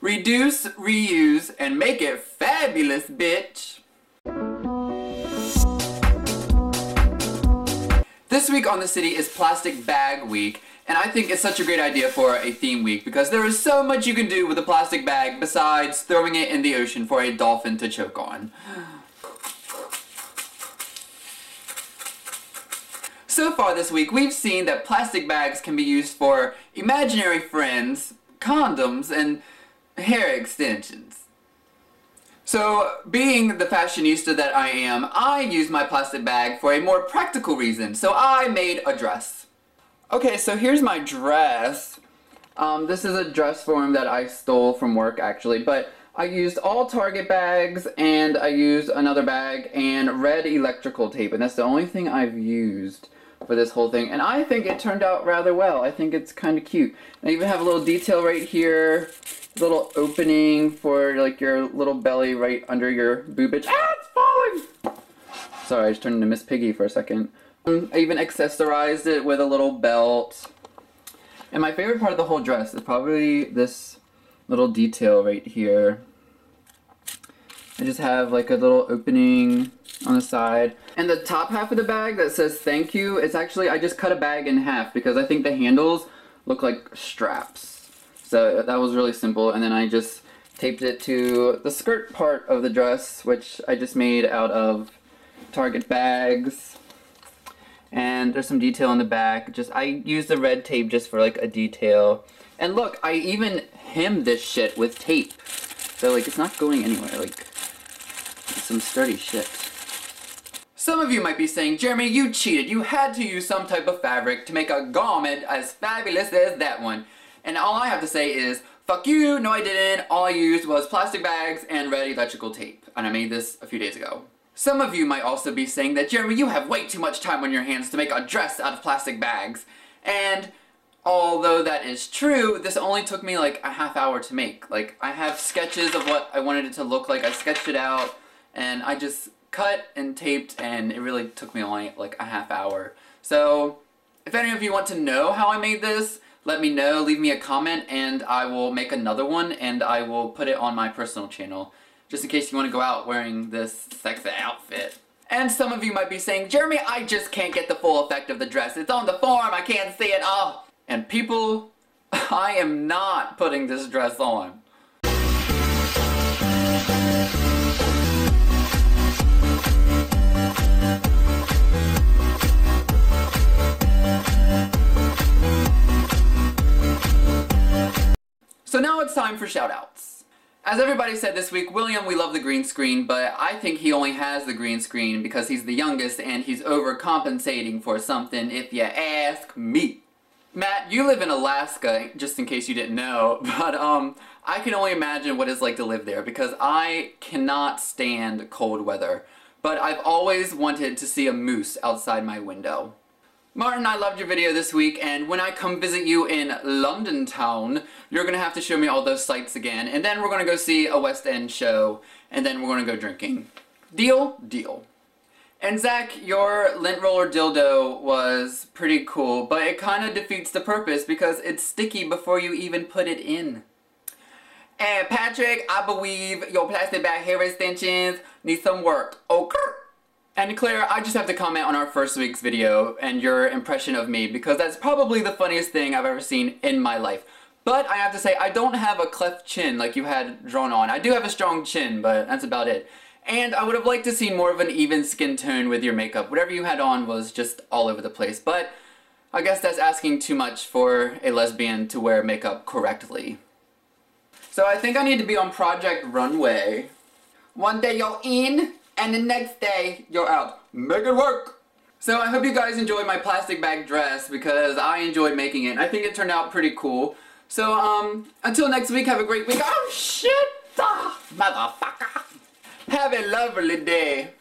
Reduce, reuse, and make it fabulous, bitch! This week on The City is Plastic Bag Week, and I think it's such a great idea for a theme week because there is so much you can do with a plastic bag besides throwing it in the ocean for a dolphin to choke on. So far this week, we've seen that plastic bags can be used for imaginary friends, condoms, and hair extensions. So, being the fashionista that I am, I use my plastic bag for a more practical reason, so I made a dress. Okay, so here's my dress. This is a dress form that I stole from work, actually, but I used all Target bags, and I used another bag, and red electrical tape, and that's the only thing I've used for this whole thing, and I think it turned out rather well. I think it's kind of cute. I even have a little detail right here, little opening for like your little belly right under your boobage. Ah, it's falling! Sorry, I just turned into Miss Piggy for a second. I even accessorized it with a little belt. And my favorite part of the whole dress is probably this little detail right here. I just have like a little opening on the side. And the top half of the bag that says thank you, it's actually, I just cut a bag in half because I think the handles look like straps. So that was really simple. And then I just taped it to the skirt part of the dress, which I just made out of Target bags. And there's some detail on the back. I used the red tape just for like a detail. And look, I even hemmed this shit with tape. So like it's not going anywhere, like it's some sturdy shit. Some of you might be saying, Jeremy, you cheated. You had to use some type of fabric to make a garment as fabulous as that one. And all I have to say is, fuck you, no I didn't. All I used was plastic bags and red electrical tape. And I made this a few days ago. Some of you might also be saying that, Jeremy, you have way too much time on your hands to make a dress out of plastic bags. And although that is true, this only took me like a half hour to make. Like, I have sketches of what I wanted it to look like. I sketched it out, and I just cut and taped, and it really took me only like a half hour. So, if any of you want to know how I made this, let me know, leave me a comment, and I will make another one, and I will put it on my personal channel, just in case you want to go out wearing this sexy outfit. And some of you might be saying, Jeremy, I just can't get the full effect of the dress. It's on the form, I can't see it all. And people, I am not putting this dress on. So now it's time for shoutouts. As everybody said this week, William, we love the green screen, but I think he only has the green screen because he's the youngest and he's overcompensating for something, if you ask me. Matt, you live in Alaska, just in case you didn't know, but I can only imagine what it's like to live there because I cannot stand cold weather. But I've always wanted to see a moose outside my window. Martin, I loved your video this week, and when I come visit you in London town, you're gonna have to show me all those sights again, and then we're gonna go see a West End show, and then we're gonna go drinking. Deal? Deal. And Zach, your lint roller dildo was pretty cool, but it kind of defeats the purpose because it's sticky before you even put it in. And Patrick, I believe your plastic bag hair extensions need some work. Okay. And Claire, I just have to comment on our first week's video and your impression of me because that's probably the funniest thing I've ever seen in my life. But I have to say, I don't have a cleft chin like you had drawn on. I do have a strong chin, but that's about it. And I would have liked to see more of an even skin tone with your makeup. Whatever you had on was just all over the place. But I guess that's asking too much for a lesbian to wear makeup correctly. So I think I need to be on Project Runway. One day you're in, and the next day you're out. Make it work! So I hope you guys enjoyed my plastic bag dress because I enjoyed making it. I think it turned out pretty cool. So until next week, have a great week. Oh shit! Motherfucker! Have a lovely day.